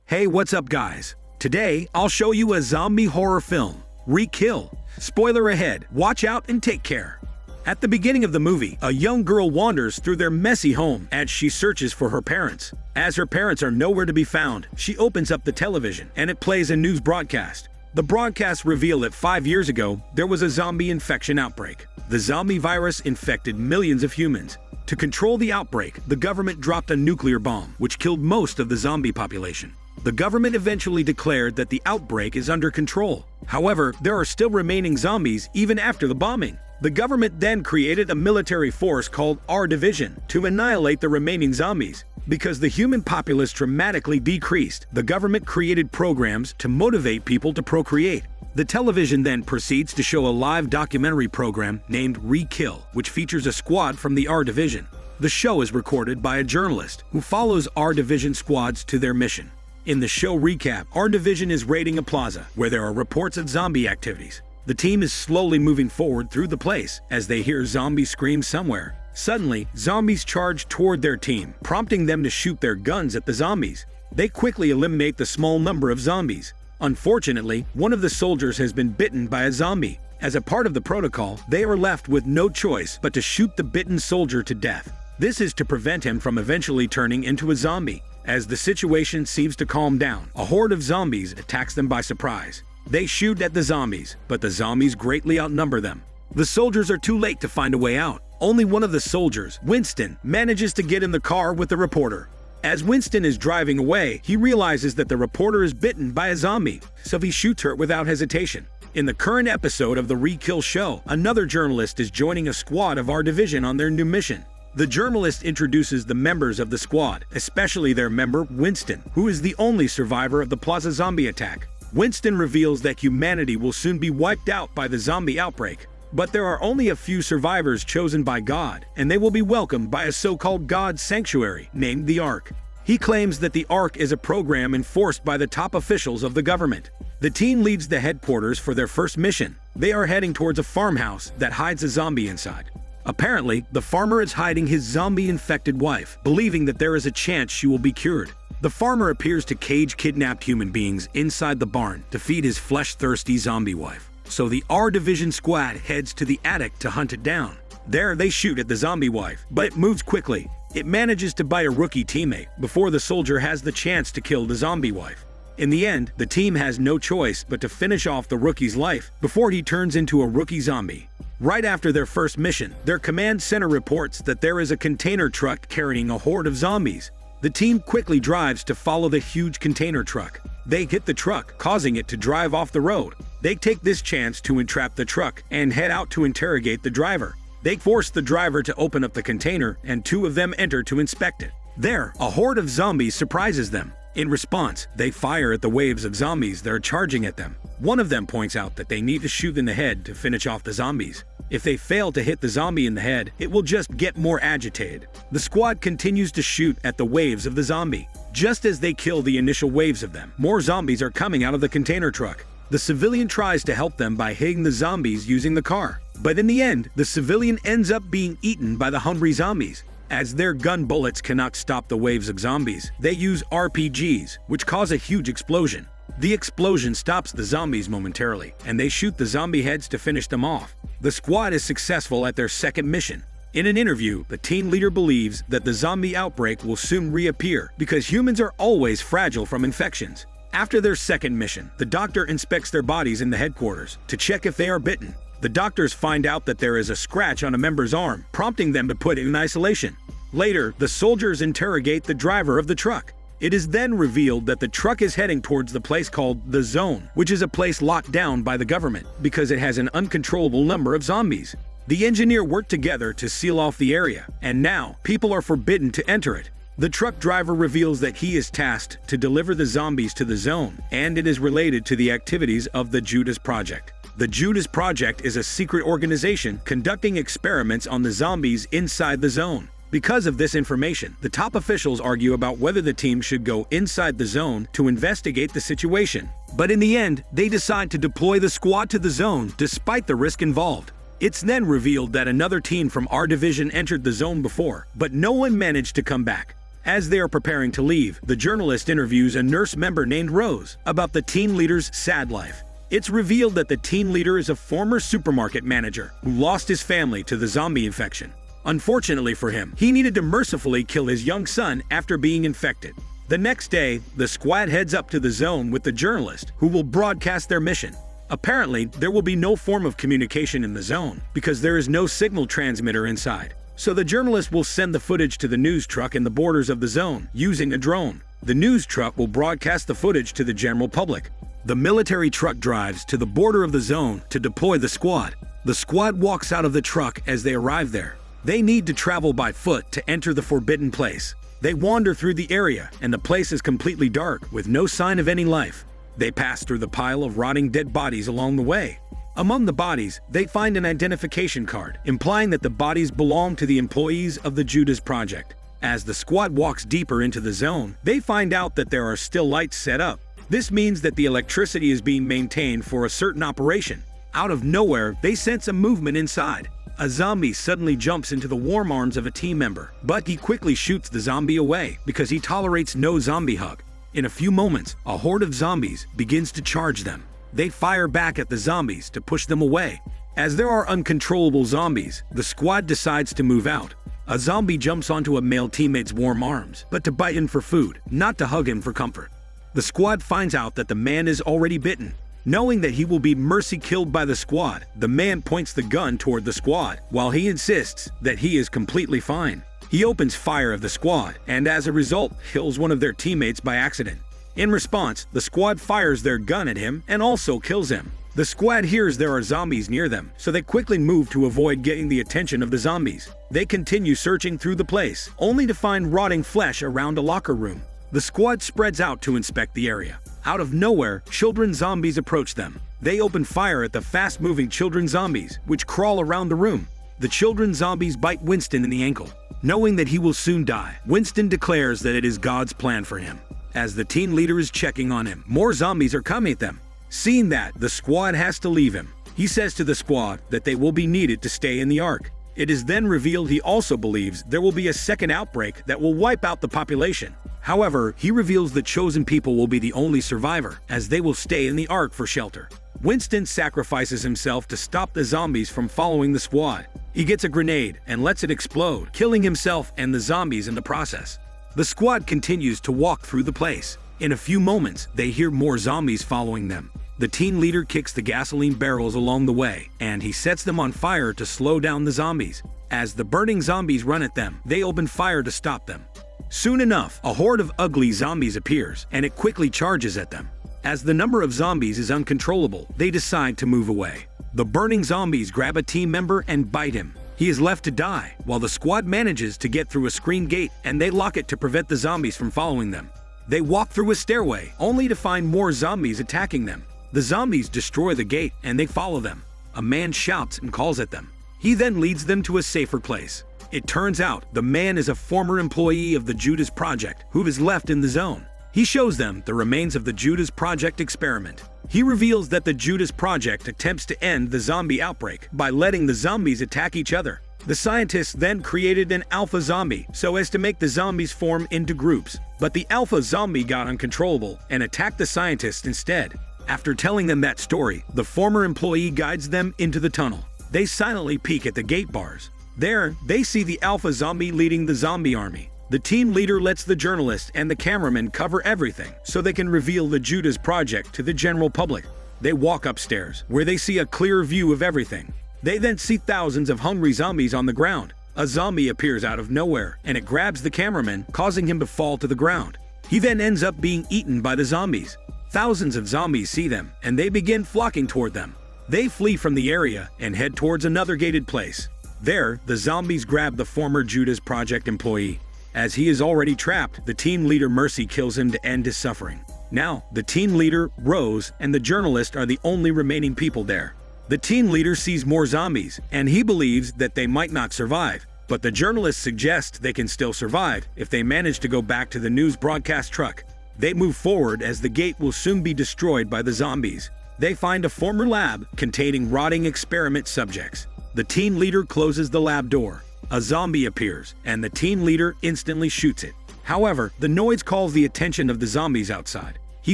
Hey, what's up guys? Today, I'll show you a zombie horror film, Re-Kill. Spoiler ahead, watch out and take care. At the beginning of the movie, a young girl wanders through their messy home as she searches for her parents. As her parents are nowhere to be found, she opens up the television and it plays a news broadcast. The broadcasts reveal that 5 years ago, there was a zombie infection outbreak. The zombie virus infected millions of humans. To control the outbreak, the government dropped a nuclear bomb, which killed most of the zombie population. The government eventually declared that the outbreak is under control. However, there are still remaining zombies even after the bombing. The government then created a military force called R Division to annihilate the remaining zombies. Because the human populace dramatically decreased, the government created programs to motivate people to procreate. The television then proceeds to show a live documentary program named Re-Kill, which features a squad from the R Division. The show is recorded by a journalist who follows R Division squads to their mission. In the show recap, R Division is raiding a plaza where there are reports of zombie activities. The team is slowly moving forward through the place as they hear zombies scream somewhere. Suddenly, zombies charge toward their team, prompting them to shoot their guns at the zombies. They quickly eliminate the small number of zombies. Unfortunately, one of the soldiers has been bitten by a zombie. As a part of the protocol, they are left with no choice but to shoot the bitten soldier to death. This is to prevent him from eventually turning into a zombie. As the situation seems to calm down, a horde of zombies attacks them by surprise. They shoot at the zombies, but the zombies greatly outnumber them. The soldiers are too late to find a way out. Only one of the soldiers, Winston, manages to get in the car with the reporter. As Winston is driving away, he realizes that the reporter is bitten by a zombie, so he shoots her without hesitation. In the current episode of the Re-Kill show, another journalist is joining a squad of our division on their new mission. The journalist introduces the members of the squad, especially their member, Winston, who is the only survivor of the Plaza zombie attack. Winston reveals that humanity will soon be wiped out by the zombie outbreak. But there are only a few survivors chosen by God, and they will be welcomed by a so-called God sanctuary named the Ark. He claims that the Ark is a program enforced by the top officials of the government. The team leaves the headquarters for their first mission. They are heading towards a farmhouse that hides a zombie inside. Apparently, the farmer is hiding his zombie-infected wife, believing that there is a chance she will be cured. The farmer appears to cage kidnapped human beings inside the barn to feed his flesh-thirsty zombie wife. So the R Division squad heads to the attic to hunt it down. There they shoot at the zombie wife, but it moves quickly. It manages to bite a rookie teammate before the soldier has the chance to kill the zombie wife. In the end, the team has no choice but to finish off the rookie's life before he turns into a rookie zombie. Right after their first mission, their command center reports that there is a container truck carrying a horde of zombies. The team quickly drives to follow the huge container truck. They hit the truck, causing it to drive off the road. They take this chance to entrap the truck and head out to interrogate the driver. They force the driver to open up the container, and two of them enter to inspect it. There, a horde of zombies surprises them. In response, they fire at the waves of zombies that are charging at them. One of them points out that they need to shoot in the head to finish off the zombies. If they fail to hit the zombie in the head, it will just get more agitated. The squad continues to shoot at the waves of the zombie. Just as they kill the initial waves of them, more zombies are coming out of the container truck. The civilian tries to help them by hitting the zombies using the car. But in the end, the civilian ends up being eaten by the hungry zombies. As their gun bullets cannot stop the waves of zombies, they use RPGs, which cause a huge explosion. The explosion stops the zombies momentarily, and they shoot the zombie heads to finish them off. The squad is successful at their second mission. In an interview, the team leader believes that the zombie outbreak will soon reappear because humans are always fragile from infections. After their second mission, the doctor inspects their bodies in the headquarters to check if they are bitten. The doctors find out that there is a scratch on a member's arm, prompting them to put it in isolation. Later, the soldiers interrogate the driver of the truck. It is then revealed that the truck is heading towards the place called The Zone, which is a place locked down by the government because it has an uncontrollable number of zombies. The engineer worked together to seal off the area, and now people are forbidden to enter it. The truck driver reveals that he is tasked to deliver the zombies to the zone, and it is related to the activities of the Judas Project. The Judas Project is a secret organization conducting experiments on the zombies inside the zone. Because of this information, the top officials argue about whether the team should go inside the zone to investigate the situation. But in the end, they decide to deploy the squad to the zone despite the risk involved. It's then revealed that another team from our division entered the zone before, but no one managed to come back. As they are preparing to leave, the journalist interviews a nurse member named Rose about the teen leader's sad life. It's revealed that the teen leader is a former supermarket manager who lost his family to the zombie infection. Unfortunately for him, he needed to mercifully kill his young son after being infected. The next day, the squad heads up to the zone with the journalist, who will broadcast their mission. Apparently, there will be no form of communication in the zone because there is no signal transmitter inside. So the journalist will send the footage to the news truck in the borders of the zone using a drone. The news truck will broadcast the footage to the general public. The military truck drives to the border of the zone to deploy the squad. The squad walks out of the truck as they arrive there. They need to travel by foot to enter the forbidden place. They wander through the area, and the place is completely dark with no sign of any life. They pass through the pile of rotting dead bodies along the way. Among the bodies, they find an identification card, implying that the bodies belong to the employees of the Judas Project. As the squad walks deeper into the zone, they find out that there are still lights set up. This means that the electricity is being maintained for a certain operation. Out of nowhere, they sense a movement inside. A zombie suddenly jumps into the warm arms of a team member, but he quickly shoots the zombie away because he tolerates no zombie hug. In a few moments, a horde of zombies begins to charge them. They fire back at the zombies to push them away. As there are uncontrollable zombies, the squad decides to move out. A zombie jumps onto a male teammate's warm arms, but to bite him for food, not to hug him for comfort. The squad finds out that the man is already bitten. Knowing that he will be mercy killed by the squad, the man points the gun toward the squad, while he insists that he is completely fine. He opens fire at the squad, and as a result, kills one of their teammates by accident. In response, the squad fires their gun at him and also kills him. The squad hears there are zombies near them, so they quickly move to avoid getting the attention of the zombies. They continue searching through the place, only to find rotting flesh around a locker room. The squad spreads out to inspect the area. Out of nowhere, children zombies approach them. They open fire at the fast-moving children zombies, which crawl around the room. The children zombies bite Winston in the ankle. Knowing that he will soon die, Winston declares that it is God's plan for him. As the team leader is checking on him, more zombies are coming at them. Seeing that, the squad has to leave him. He says to the squad that they will be needed to stay in the Ark. It is then revealed he also believes there will be a second outbreak that will wipe out the population. However, he reveals the chosen people will be the only survivor, as they will stay in the Ark for shelter. Winston sacrifices himself to stop the zombies from following the squad. He gets a grenade and lets it explode, killing himself and the zombies in the process. The squad continues to walk through the place. In a few moments, they hear more zombies following them. The team leader kicks the gasoline barrels along the way, and he sets them on fire to slow down the zombies. As the burning zombies run at them, they open fire to stop them. Soon enough, a horde of ugly zombies appears, and it quickly charges at them. As the number of zombies is uncontrollable, they decide to move away. The burning zombies grab a team member and bite him. He is left to die, while the squad manages to get through a screen gate and they lock it to prevent the zombies from following them. They walk through a stairway, only to find more zombies attacking them. The zombies destroy the gate and they follow them. A man shouts and calls at them. He then leads them to a safer place. It turns out the man is a former employee of the Judas Project who is left in the zone. He shows them the remains of the Judas Project experiment. He reveals that the Judas Project attempts to end the zombie outbreak by letting the zombies attack each other. The scientists then created an alpha zombie so as to make the zombies form into groups. But the alpha zombie got uncontrollable and attacked the scientists instead. After telling them that story, the former employee guides them into the tunnel. They silently peek at the gate bars. There, they see the alpha zombie leading the zombie army. The team leader lets the journalist and the cameraman cover everything so they can reveal the Judas Project to the general public. They walk upstairs, where they see a clear view of everything. They then see thousands of hungry zombies on the ground. A zombie appears out of nowhere, and it grabs the cameraman, causing him to fall to the ground. He then ends up being eaten by the zombies. Thousands of zombies see them, and they begin flocking toward them. They flee from the area and head towards another gated place. There, the zombies grab the former Judas Project employee. As he is already trapped, the team leader Mercy kills him to end his suffering. Now, the team leader, Rose, and the journalist are the only remaining people there. The team leader sees more zombies, and he believes that they might not survive. But the journalist suggests they can still survive if they manage to go back to the news broadcast truck. They move forward as the gate will soon be destroyed by the zombies. They find a former lab containing rotting experiment subjects. The team leader closes the lab door. A zombie appears, and the team leader instantly shoots it. However, the noise calls the attention of the zombies outside. He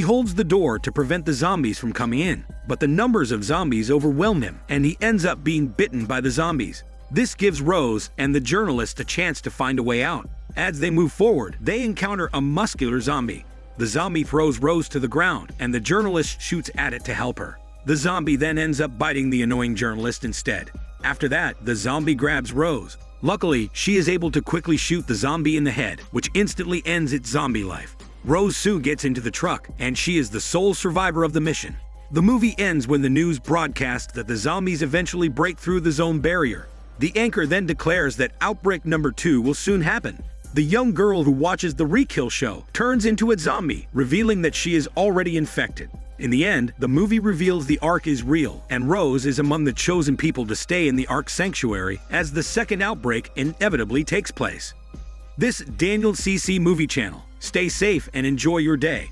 holds the door to prevent the zombies from coming in, but the numbers of zombies overwhelm him, and he ends up being bitten by the zombies. This gives Rose and the journalist a chance to find a way out. As they move forward, they encounter a muscular zombie. The zombie throws Rose to the ground, and the journalist shoots at it to help her. The zombie then ends up biting the annoying journalist instead. After that, the zombie grabs Rose. Luckily, she is able to quickly shoot the zombie in the head, which instantly ends its zombie life. Rose Sue gets into the truck, and she is the sole survivor of the mission. The movie ends when the news broadcasts that the zombies eventually break through the zone barrier. The anchor then declares that Outbreak number 2 will soon happen. The young girl who watches the Rekill show turns into a zombie, revealing that she is already infected. In the end, the movie reveals the Ark is real, and Rose is among the chosen people to stay in the Ark sanctuary as the second outbreak inevitably takes place. This Daniel CC Movie Channel. Stay safe and enjoy your day.